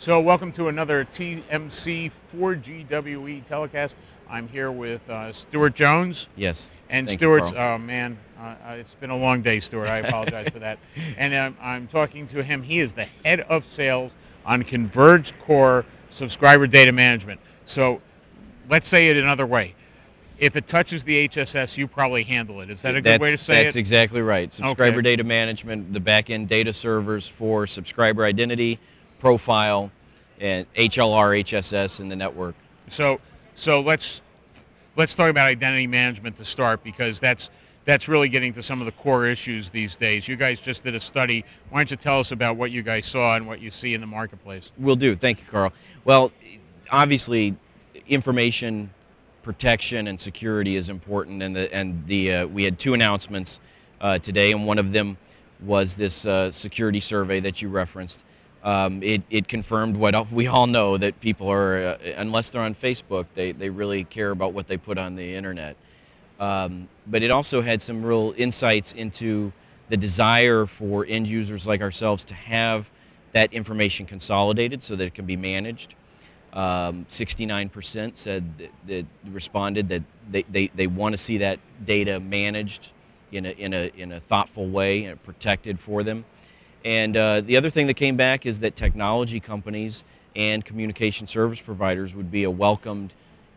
So welcome to another TMC 4GWE telecast. I'm here with Stuart Jones. Yes. And Thank you, Stuart's, Carl. oh man, it's been a long day, Stuart. I apologize for that. And I'm talking to him. He is the head of sales on Converged Core Subscriber Data Management. So let's say it another way. If it touches the HSS, you probably handle it. Is that a good way to say That's it? exactly right. Okay. Subscriber data management, the back-end data servers for subscriber identity, profile, and HLR, HSS, and the network. So let's talk about identity management to start, because that's really getting to some of the core issues these days. You guys just did a study. Why don't you tell us about what you guys saw and what you see in the marketplace? Will do. Thank you, Carl. Well, obviously, information protection and security is important, and we had two announcements today, and one of them was this security survey that you referenced. It confirmed what we all know, that people are, unless they're on Facebook, they really care about what they put on the internet. But it also had some real insights into the desire for end users like ourselves to have that information consolidated so that it can be managed. 69% said that responded that they want to see that data managed in a thoughtful way and protected for them. And the other thing that came back is that technology companies and communication service providers would be a welcomed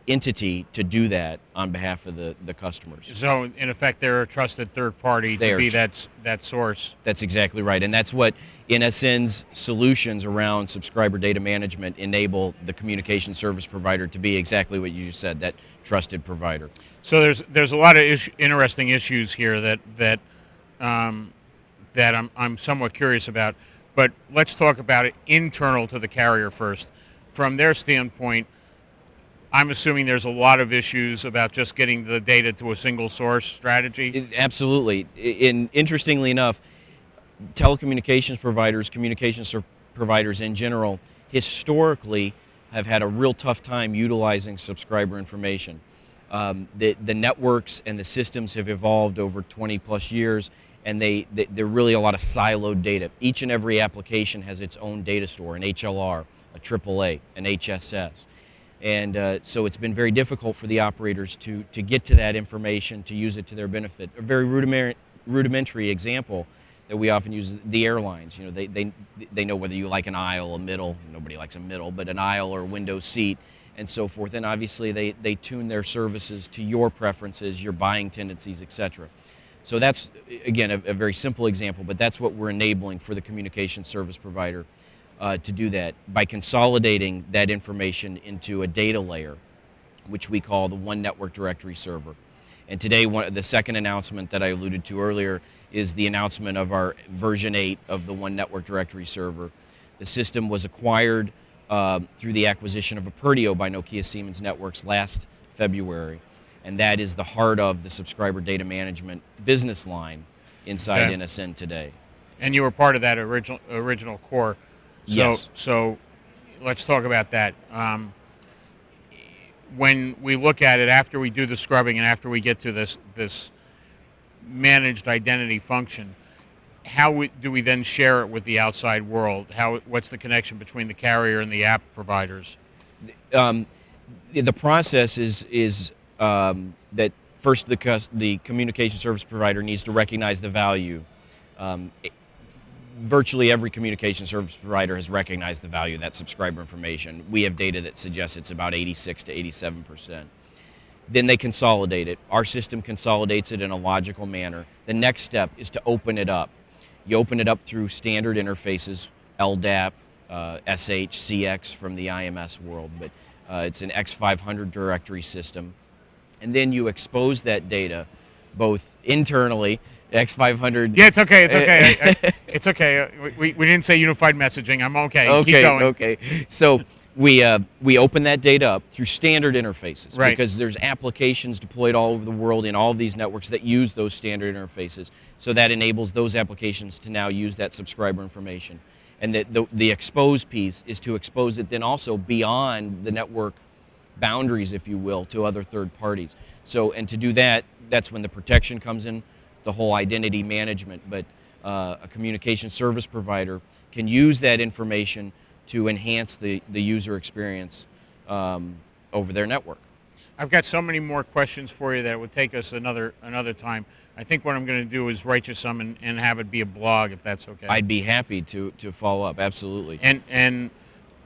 entity to do that on behalf of the customers. So in effect, they're a trusted third party to be that source. That's exactly right, and that's what NSN's solutions around subscriber data management enable the communication service provider to be exactly what you just said, that trusted provider. So there's a lot of interesting issues here that I'm somewhat curious about, but let's talk about it internal to the carrier first. From their standpoint, I'm assuming there's a lot of issues about just getting the data to a single source strategy. Absolutely. Interestingly enough, telecommunications providers, providers in general, historically have had a real tough time utilizing subscriber information. The networks and the systems have evolved over 20 plus years, and they're really a lot of siloed data. Each and every application has its own data store, an HLR, a AAA, an HSS. And so it's been very difficult for the operators to get to that information, to use it to their benefit. A very rudimentary example that we often use, the airlines. You know, they know whether you like an aisle, a middle. Nobody likes a middle, but an aisle or a window seat, and so forth. And obviously they tune their services to your preferences, your buying tendencies, etc. So that's, again, a very simple example, but that's what we're enabling for the communication service provider to do that by consolidating that information into a data layer, which we call the One Network Directory Server. And today, the second announcement that I alluded to earlier is the announcement of our version 8 of the One Network Directory Server. The system was acquired through the acquisition of Apertio by Nokia Siemens Networks last February. And that is the heart of the subscriber data management business line inside NSN today. And you were part of that original core. Yes. So let's talk about that. When we look at it, after we do the scrubbing and after we get to this managed identity function, how do we then share it with the outside world? What's the connection between the carrier and the app providers? The process is that first the communication service provider needs to recognize the value. Virtually every communication service provider has recognized the value of that subscriber information. We have data that suggests it's about 86 to 87%. Then they consolidate it. Our system consolidates it in a logical manner. The next step is to open it up. You open it up through standard interfaces, LDAP, SH, CX from the IMS world, but it's an X500 directory system. And then you expose that data both internally, X500. Yeah, it's okay. It's okay. It's okay. We didn't say unified messaging. I'm okay. Okay. Keep going. Okay. So we open that data up through standard interfaces, right? Because there's applications deployed all over the world in all of these networks that use those standard interfaces. So that enables those applications to now use that subscriber information. And the expose piece is to expose it then also beyond the network boundaries, if you will, to other third parties. So, and to do that, that's when the protection comes in, the whole identity management. But a communication service provider can use that information to enhance the user experience over their network. I've got so many more questions for you that it would take us another time. I think what I'm going to do is write you some and have it be a blog, if that's okay. I'd be happy to follow up, absolutely.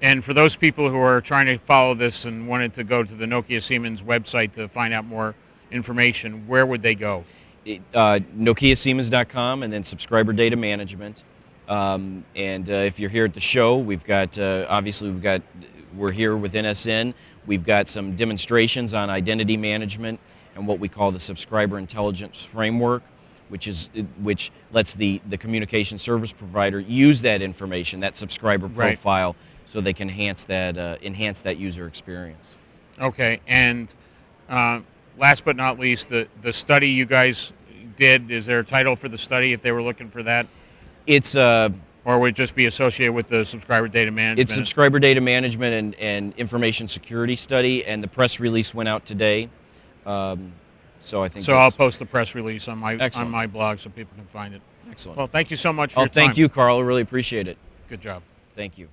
And for those people who are trying to follow this and wanted to go to the Nokia Siemens website to find out more information, where would they go? NokiaSiemens.com, and then subscriber data management. If you're here at the show, we've got obviously we're here with NSN. We've got some demonstrations on identity management and what we call the subscriber intelligence framework, which lets the communication service provider use that information, that subscriber profile, so they can enhance that user experience. Okay, and last but not least, the study you guys did, is there a title for the study if they were looking for that? It's or would it just be associated with the subscriber data management? It's subscriber data management and information security study, and the press release went out today. So I think. So I'll post the press release on my Excellent. blog so people can find it. Excellent. Well, thank you so much for your time. Thank you, Carl. I really appreciate it. Good job. Thank you.